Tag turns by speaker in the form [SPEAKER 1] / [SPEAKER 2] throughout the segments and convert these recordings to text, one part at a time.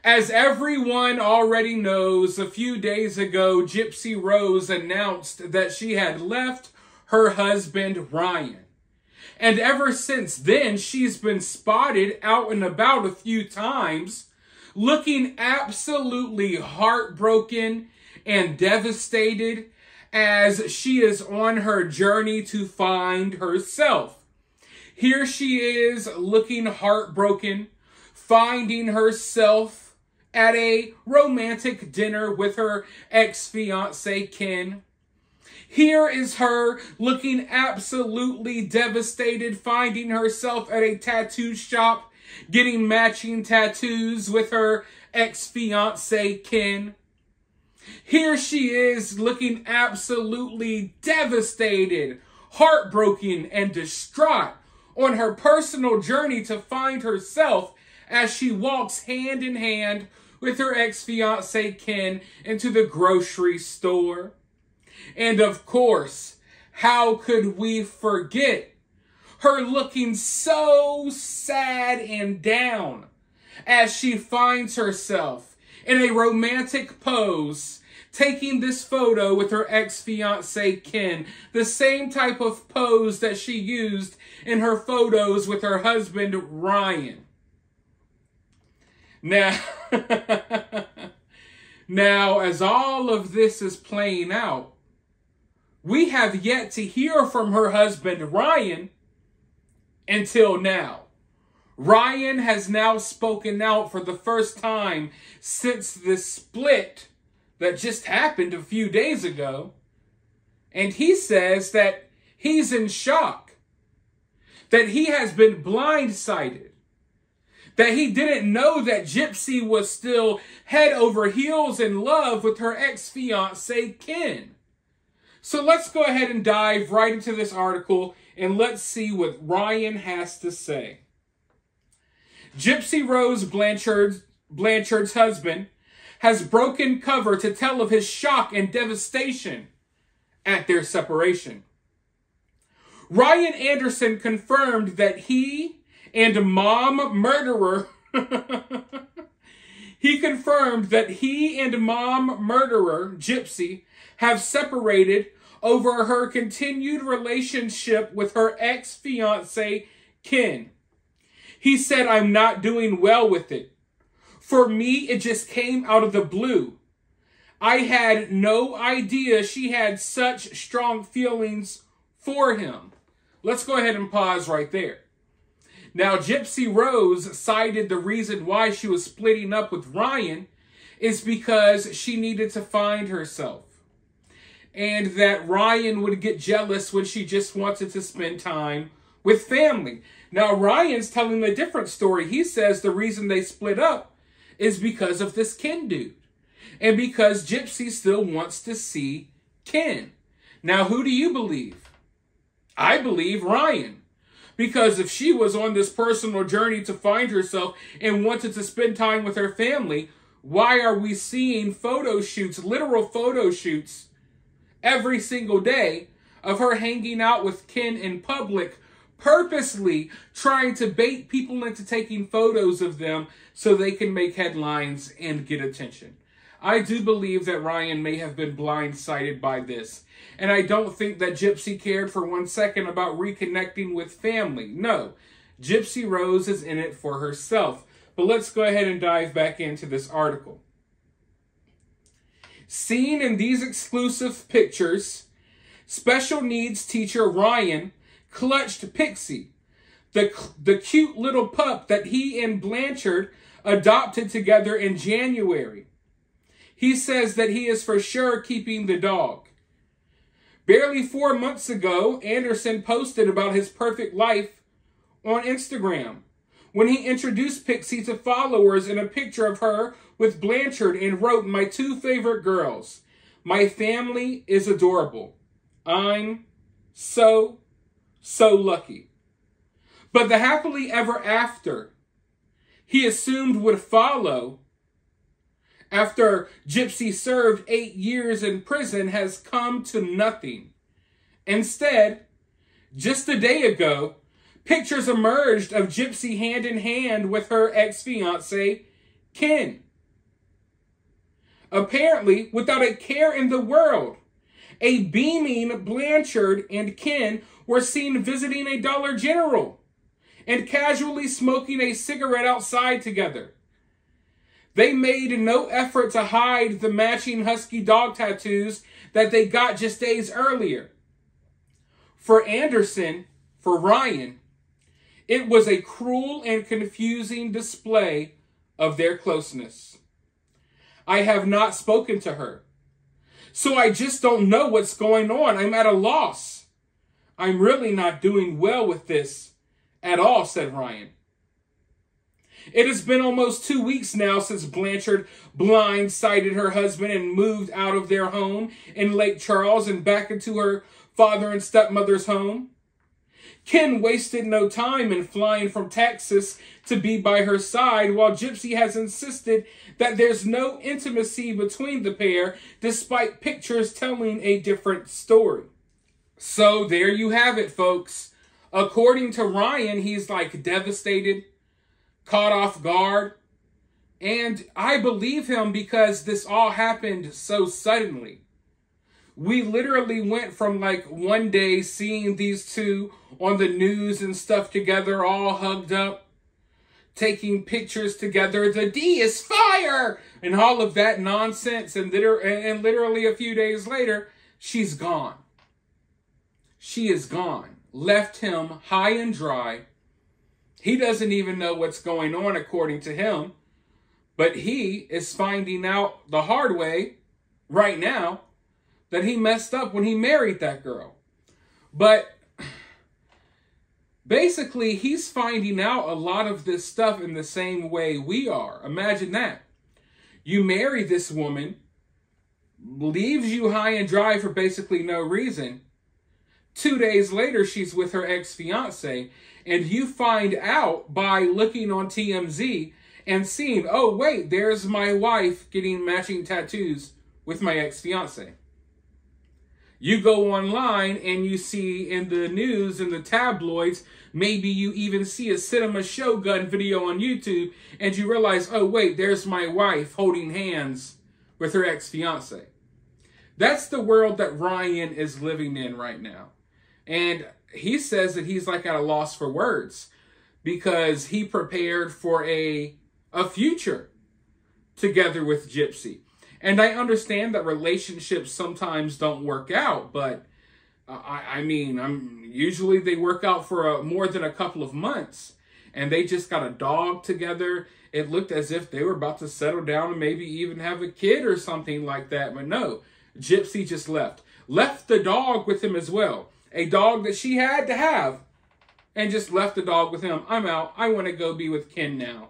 [SPEAKER 1] As everyone already knows, a few days ago, Gypsy Rose announced that she had left her husband, Ryan. And ever since then, she's been spotted out and about a few times, looking absolutely heartbroken and devastated as she is on her journey to find herself. Here she is looking heartbroken, finding herself at a romantic dinner with her ex-fiance, Ken. Here is her looking absolutely devastated, finding herself at a tattoo shop, getting matching tattoos with her ex-fiance, Ken. Here she is looking absolutely devastated, heartbroken, and distraught on her personal journey to find herself as she walks hand in hand with her ex-fiance, Ken, into the grocery store. And of course, how could we forget her looking so sad and down as she finds herself in a romantic pose, taking this photo with her ex-fiance, Ken, the same type of pose that she used in her photos with her husband, Ryan. Now, as all of this is playing out, we have yet to hear from her husband, Ryan, until now. Ryan has now spoken out for the first time since this split that just happened a few days ago. And he says that he's in shock, that he has been blindsided, that he didn't know that Gypsy was still head over heels in love with her ex-fiance, Ken. So let's go ahead and dive right into this article and let's see what Ryan has to say. Gypsy Rose Blanchard's husband has broken cover to tell of his shock and devastation at their separation. Ryan Anderson confirmed that he and mom murderer Gypsy have separated over her continued relationship with her ex-fiance, Ken. He said, "I'm not doing well with it. For me, it just came out of the blue. I had no idea she had such strong feelings for him." Let's go ahead and pause right there. Now, Gypsy Rose cited the reason why she was splitting up with Ryan is because she needed to find herself. And that Ryan would get jealous when she just wanted to spend time with family. Now, Ryan's telling a different story. He says the reason they split up is because of this Ken dude. And because Gypsy still wants to see Ken. Now, who do you believe? I believe Ryan. Because if she was on this personal journey to find herself and wanted to spend time with her family, why are we seeing photo shoots, literal photo shoots, every single day of her hanging out with Ken in public, purposely trying to bait people into taking photos of them so they can make headlines and get attention? I do believe that Ryan may have been blindsided by this. And I don't think that Gypsy cared for 1 second about reconnecting with family. No, Gypsy Rose is in it for herself. But let's go ahead and dive back into this article. Seen in these exclusive pictures, special needs teacher Ryan clutched Pixie, the cute little pup that he and Blanchard adopted together in January. He says that he is for sure keeping the dog. Barely 4 months ago, Anderson posted about his perfect life on Instagram when he introduced Pixie to followers in a picture of her with Blanchard and wrote, "My two favorite girls. My family is adorable. I'm so lucky." But the happily ever after he assumed would follow after Gypsy served 8 years in prison has come to nothing. Instead, just a day ago, pictures emerged of Gypsy hand in hand with her ex-fiance, Ken. apparently without a care in the world. A beaming Blanchard and Ken were seen visiting a Dollar General and casually smoking a cigarette outside together. They made no effort to hide the matching husky dog tattoos that they got just days earlier. For Anderson, for Ryan, it was a cruel and confusing display of their closeness. I have not spoken to her, so I just don't know what's going on. I'm at a loss. I'm really not doing well with this at all, said Ryan. It has been almost 2 weeks now since Blanchard blindsided her husband and moved out of their home in Lake Charles and back into her father and stepmother's home. Ken wasted no time in flying from Texas to be by her side, while Gypsy has insisted that there's no intimacy between the pair, despite pictures telling a different story. So there you have it, folks. According to Ryan, he's like devastated, caught off guard, and I believe him because this all happened so suddenly. We literally went from like one day seeing these two on the news and stuff together, all hugged up, taking pictures together. The D is fire! And all of that nonsense. And literally a few days later, she's gone. She is gone. Left him high and dry. He doesn't even know what's going on according to him. But he is finding out the hard way right now that he messed up when he married that girl. But basically, he's finding out a lot of this stuff in the same way we are. Imagine that. You marry this woman, leaves you high and dry for basically no reason. 2 days later, she's with her ex-fiance, and you find out by looking on TMZ and seeing, oh, wait, there's my wife getting matching tattoos with my ex-fiance. You go online and you see in the news, in the tabloids, maybe you even see a cinemashogun video on YouTube, and you realize, oh, wait, there's my wife holding hands with her ex-fiance. That's the world that Ryan is living in right now. And he says that he's like at a loss for words because he prepared for a future together with Gypsy. And I understand that relationships sometimes don't work out, but I mean, usually they work out for more than a couple of months, and they just got a dog together. It looked as if they were about to settle down and maybe even have a kid or something like that, but no, Gypsy just left the dog with him as well, a dog that she had to have, and just left the dog with him. I'm out. I want to go be with Ken now.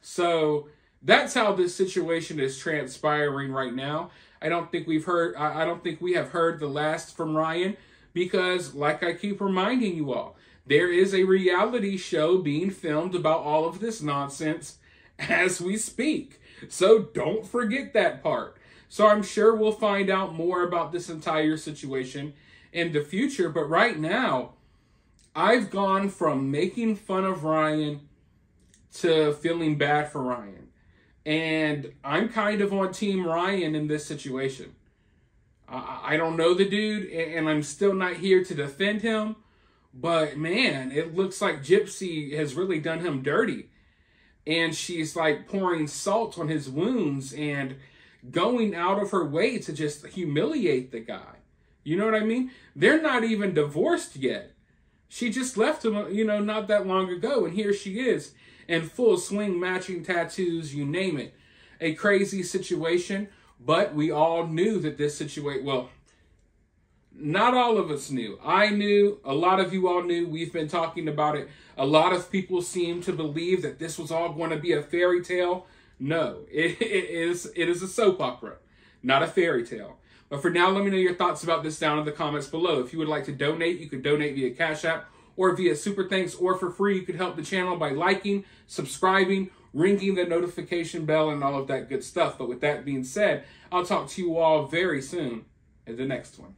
[SPEAKER 1] So that's how this situation is transpiring right now. I don't think we have heard the last from Ryan because, like I keep reminding you all, there is a reality show being filmed about all of this nonsense as we speak. So don't forget that part. So I'm sure we'll find out more about this entire situation in the future. But right now, I've gone from making fun of Ryan to feeling bad for Ryan. And I'm kind of on Team Ryan in this situation. I don't know the dude, and I'm still not here to defend him. But man, it looks like Gypsy has really done him dirty. And she's like pouring salt on his wounds and going out of her way to just humiliate the guy. You know what I mean? They're not even divorced yet. She just left him, not that long ago. And here she is in full swing, matching tattoos, you name it. A crazy situation, but we all knew that this situation, well, not all of us knew. I knew, a lot of you all knew, we've been talking about it. A lot of people seem to believe that this was all going to be a fairy tale. No, it is a soap opera, not a fairy tale. But for now, let me know your thoughts about this down in the comments below. If you would like to donate, you could donate via Cash App or via Super Thanks, or for free, you could help the channel by liking, subscribing, ringing the notification bell, and all of that good stuff. But with that being said, I'll talk to you all very soon in the next one.